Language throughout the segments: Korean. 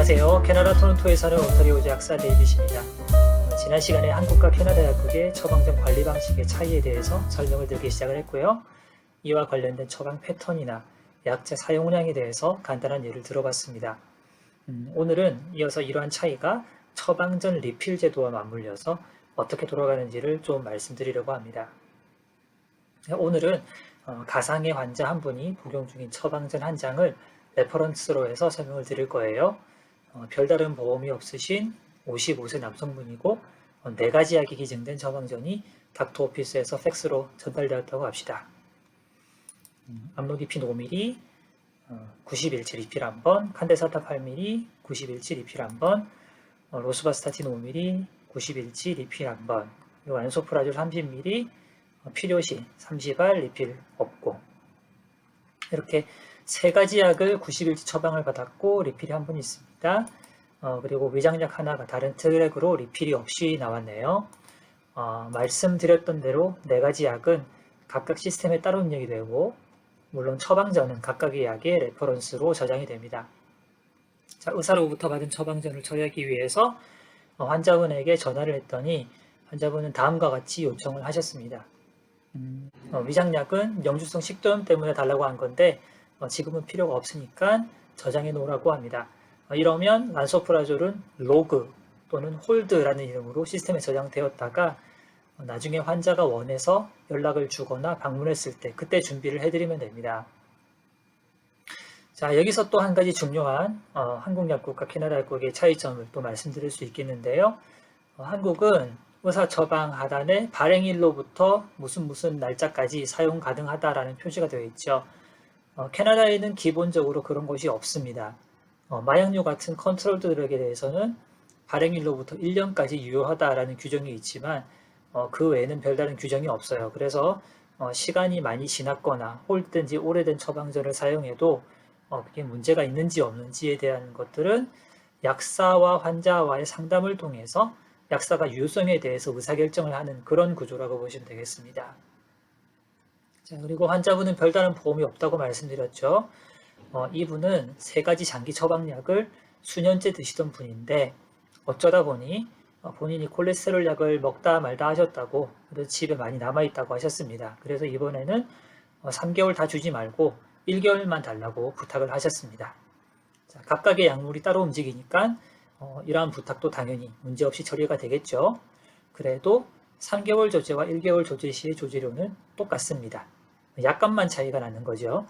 안녕하세요. 캐나다 토론토에 사는 온타리오주 약사 데이빗입니다. 지난 시간에 한국과 캐나다 약국의 처방전 관리 방식의 차이에 대해서 설명을 드리기 시작을 했고요. 이와 관련된 처방 패턴이나 약제 사용량에 대해서 간단한 예를 들어봤습니다. 오늘은 이어서 이러한 차이가 처방전 리필 제도와 맞물려서 어떻게 돌아가는지를 좀 말씀드리려고 합니다. 오늘은 가상의 환자 한 분이 복용 중인 처방전 한 장을 레퍼런스로 해서 설명을 드릴 거예요. 별다른 보험이 없으신 55세 남성분이고 4가지 약이 기증된 처방전이 닥터 오피스에서 팩스로 전달되었다고 합시다. 암로디핀 5ml 90일치 리필 한번, 칸데사타 8ml 90일치 리필 한번, 로스바스타틴 5ml 90일치 리필 한번, 그리고 안소프라졸 30ml 필요시 30알 리필 없고, 이렇게 3가지 약을 90일치 처방을 받았고 리필이 한 번 있습니다. 그리고 위장약 하나가 다른 트랙으로 리필이 없이 나왔네요. 말씀드렸던 대로 4가지 약은 각각 시스템에 따로 입력이 되고, 물론 처방전은 각각의 약의 레퍼런스로 저장이 됩니다. 자, 의사로부터 받은 처방전을 처리하기 위해서 환자분에게 전화를 했더니 환자분은 다음과 같이 요청을 하셨습니다. 위장약은 영주성 식도염 때문에 달라고 한 건데 지금은 필요가 없으니까 저장해 놓으라고 합니다. 이러면 란소프라졸은 로그 또는 홀드라는 이름으로 시스템에 저장되었다가 나중에 환자가 원해서 연락을 주거나 방문했을 때 그때 준비를 해드리면 됩니다. 자, 여기서 또 한 가지 중요한 한국 약국과 캐나다 약국의 차이점을 또 말씀드릴 수 있겠는데요. 한국은 의사 처방 하단에 발행일로부터 무슨 날짜까지 사용 가능하다라는 표시가 되어 있죠. 캐나다에는 기본적으로 그런 것이 없습니다. 마약류 같은 컨트롤 드럭에 대해서는 발행일로부터 1년까지 유효하다라는 규정이 있지만 그 외에는 별다른 규정이 없어요. 그래서 시간이 많이 지났거나 홀든지 오래된 처방전을 사용해도 그게 문제가 있는지 없는지에 대한 것들은 약사와 환자와의 상담을 통해서 약사가 유효성에 대해서 의사결정을 하는 그런 구조라고 보시면 되겠습니다. 자, 그리고 환자분은 별다른 보험이 없다고 말씀드렸죠. 이분은 3가지 장기 처방약을 수년째 드시던 분인데 어쩌다 보니 본인이 콜레스테롤 약을 먹다 말다 하셨다고, 그래서 집에 많이 남아있다고 하셨습니다. 그래서 이번에는 3개월 다 주지 말고 1개월만 달라고 부탁을 하셨습니다. 자, 각각의 약물이 따로 움직이니까 이러한 부탁도 당연히 문제없이 처리가 되겠죠. 그래도 3개월 조제와 1개월 조제 시의 조제료는 똑같습니다. 약값만 차이가 나는 거죠.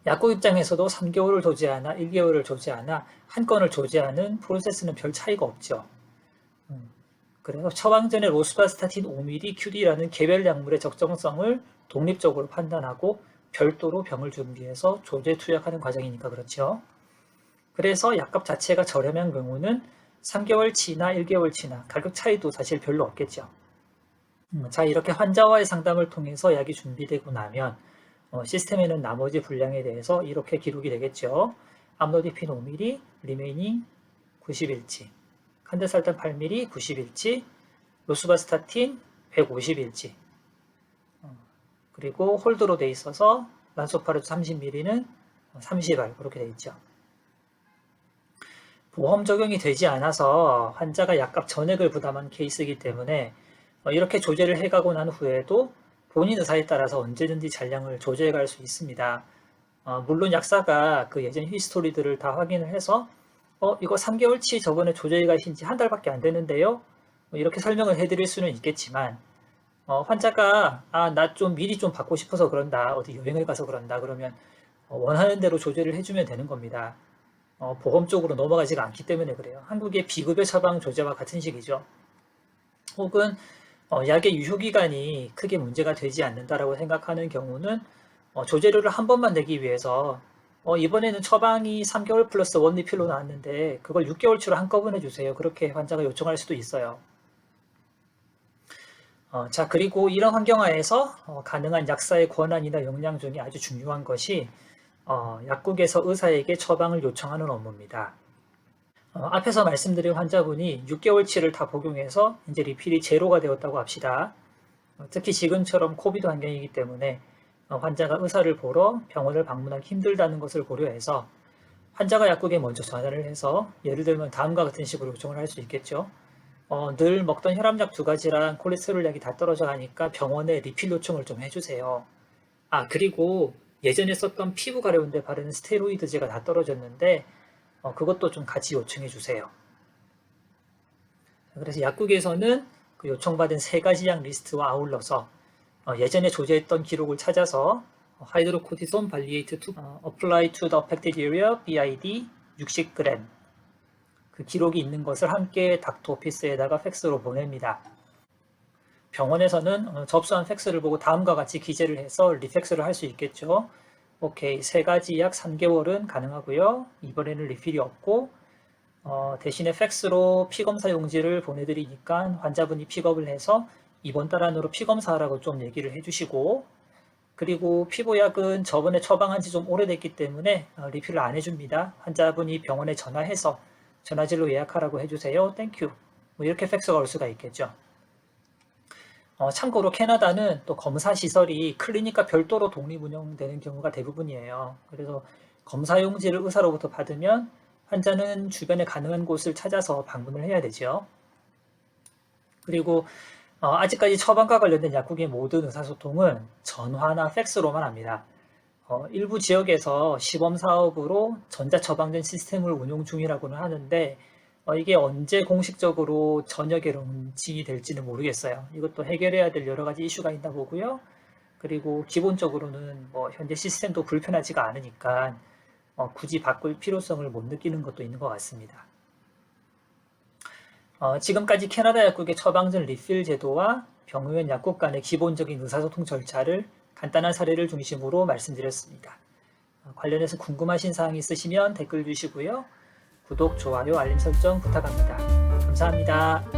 약국 입장에서도 3개월을 조제하나 1개월을 조제하나 한 건을 조제하는 프로세스는 별 차이가 없죠. 그래서 처방전의 로스바스타틴 5ml QD라는 개별 약물의 적정성을 독립적으로 판단하고 별도로 병을 준비해서 조제 투약하는 과정이니까 그렇죠. 그래서 약값 자체가 저렴한 경우는 3개월치나 1개월치나 가격 차이도 사실 별로 없겠죠. 자, 이렇게 환자와의 상담을 통해서 약이 준비되고 나면 시스템에는 나머지 분량에 대해서 이렇게 기록이 되겠죠. 암로디핀 5ml, 리메이닝 90일치, 칸데살탄 8ml 90일치, 로스바스타틴 150일치, 그리고 홀드로 돼 있어서 란소파르 30ml는 30알 그렇게 돼 있죠. 보험 적용이 되지 않아서 환자가 약값 전액을 부담한 케이스이기 때문에 이렇게 조제를 해가고 난 후에도 본인 의사에 따라서 언제든지 잔량을 조제해 갈 수 있습니다. 물론 약사가 그 예전 히스토리들을 다 확인을 해서 이거 3개월치 저번에 조제해 가신 지 한 달밖에 안 되는데요, 이렇게 설명을 해드릴 수는 있겠지만 환자가 나 좀 미리 좀 받고 싶어서 그런다, 어디 여행을 가서 그런다 그러면 원하는 대로 조제를 해주면 되는 겁니다. 보험 쪽으로 넘어가지가 않기 때문에 그래요. 한국의 비급여 처방 조제와 같은 식이죠. 혹은 약의 유효기간이 크게 문제가 되지 않는다라고 생각하는 경우는 조제료를 한 번만 내기 위해서 이번에는 처방이 3개월 플러스 원리필로 나왔는데 그걸 6개월치로 한꺼번에 주세요, 그렇게 환자가 요청할 수도 있어요. 자, 그리고 이런 환경하에서 가능한 약사의 권한이나 역량 중에 아주 중요한 것이 약국에서 의사에게 처방을 요청하는 업무입니다. 앞에서 말씀드린 환자분이 6개월치를 다 복용해서 이제 리필이 제로가 되었다고 합시다. 특히 지금처럼 코비드 환경이기 때문에 환자가 의사를 보러 병원을 방문하기 힘들다는 것을 고려해서 환자가 약국에 먼저 전화를 해서 예를 들면 다음과 같은 식으로 요청을 할 수 있겠죠. 늘 먹던 혈압약 2가지랑 콜레스테롤 약이 다 떨어져 가니까 병원에 리필 요청을 좀 해주세요. 그리고 예전에 썼던 피부 가려운데 바르는 스테로이드제가 다 떨어졌는데 그것도 좀 같이 요청해 주세요. 그래서 약국에서는 그 요청받은 3가지 약 리스트와 아울러서 예전에 조제했던 기록을 찾아서 하이드로코티손 발리에이트 투 apply to the affected area BID 60g 그 기록이 있는 것을 함께 닥터 오피스에다가 팩스로 보냅니다. 병원에서는 접수한 팩스를 보고 다음과 같이 기재를 해서 리팩스를 할 수 있겠죠. 오케이, 3가지 약 3개월은 가능하고요. 이번에는 리필이 없고 대신에 팩스로 피검사 용지를 보내드리니까 환자분이 픽업을 해서 이번 달 안으로 피검사하라고 좀 얘기를 해주시고, 그리고 피부약은 저번에 처방한 지 좀 오래됐기 때문에 리필을 안 해줍니다. 환자분이 병원에 전화해서 전화질로 예약하라고 해주세요. 땡큐. 뭐 이렇게 팩스가 올 수가 있겠죠. 참고로 캐나다는 또 검사 시설이 클리닉과 별도로 독립 운영되는 경우가 대부분이에요. 그래서 검사 용지를 의사로부터 받으면 환자는 주변에 가능한 곳을 찾아서 방문을 해야 되죠. 그리고 아직까지 처방과 관련된 약국의 모든 의사소통은 전화나 팩스로만 합니다. 일부 지역에서 시범사업으로 전자처방전 시스템을 운용 중이라고는 하는데 이게 언제 공식적으로 전역에 론칭이 될지는 모르겠어요. 이것도 해결해야 될 여러 가지 이슈가 있나 보고요. 그리고 기본적으로는 현재 시스템도 불편하지가 않으니까 굳이 바꿀 필요성을 못 느끼는 것도 있는 것 같습니다. 지금까지 캐나다 약국의 처방전 리필 제도와 병의원 약국 간의 기본적인 의사소통 절차를 간단한 사례를 중심으로 말씀드렸습니다. 관련해서 궁금하신 사항이 있으시면 댓글 주시고요. 구독, 좋아요, 알림 설정 부탁합니다. 감사합니다.